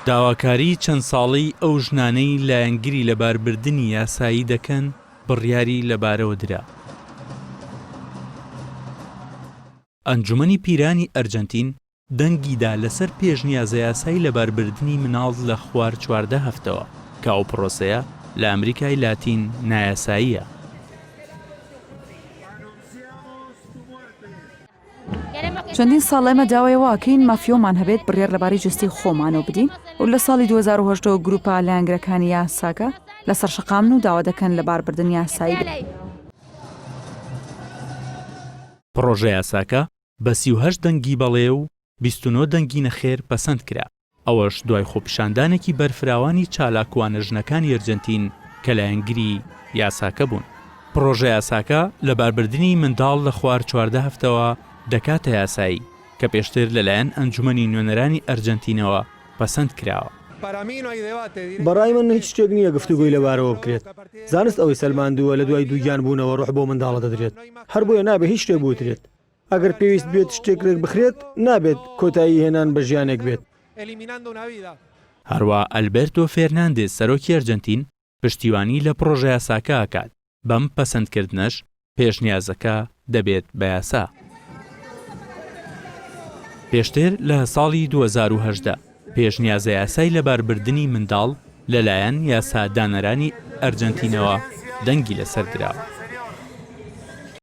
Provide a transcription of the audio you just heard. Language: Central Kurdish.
داواکاری چەند ساڵەی ئەو ژنانەی لایەنگری لەباربردنی یاسایی دەکەن بڕیاری لەبارەوە درا. ئەنجومەنی پیرانی ئەرجەنتین دەنگیدا لەسەر پێشنیازە یاسایی لەباربردنی مناڵ لە خوار 14 هەفتەوە کە ئەو پرۆسەیە لە ئەمریکای لاتین نایاساییە. چەندین ساڵ ئێمە داوایەوەکەین مافیۆمان هەبێت بڕیار لەبارەی جستی خۆمانەوە بدین و لە ساڵی 2010 گروپە لایەنگرەکانی یاساکە لەسەر شقامن و داوا دەکەن لە باربردنی یاسایی. پڕۆژە یاساکە بە 38 دەنگی بەڵێ و 29 دەنگی نەخێر پەسەند کرا. ئەوەش دوای خۆپیشاندانێکی بەرفراوانی چالاکوانە ژنەکانی ئەرجەنتین کە لایەنگری یاساکە بوون. پڕۆژە یاساکە لە باربردنی منداڵ لە خوار 14 هەفتەوە دەکاتە یاسایی کە پێشتر لەلایەن ئەنجومەنی نوێنەرانی ئەرجەنتینەوە پەسەند کراوە. بەڕای من هیچ شتێک نییە گفتوگوی لەبارەوە بکرێت. زانست ئەوەی سەلماندووە لە دوای دووگیان بوونەوە ڕوح بۆ منداڵە دەدرێت. هەر بۆیە نابێت هیچ شتێک بوترێت. ئەگەر پێویست بێت شتێک بخرێت نابێت کۆتایی هێنان بە ژیانێک بێت. هەروە ئەلبێرتۆ فێرناندێز سەرۆکی ئەرجەنتین پشتیوانی لە پڕۆژە یاساکە ئاکات. بەم پەسەندکردنەش پێشنیازەکە دەبێت بە یاسا. پێشتر لە ساڵی 2010 پێشنیازە یاسای لەباربردنی منداڵ لەلایەن یاسادانەرانی ئەرجەنتینەوە دەنگی لەسەر درا.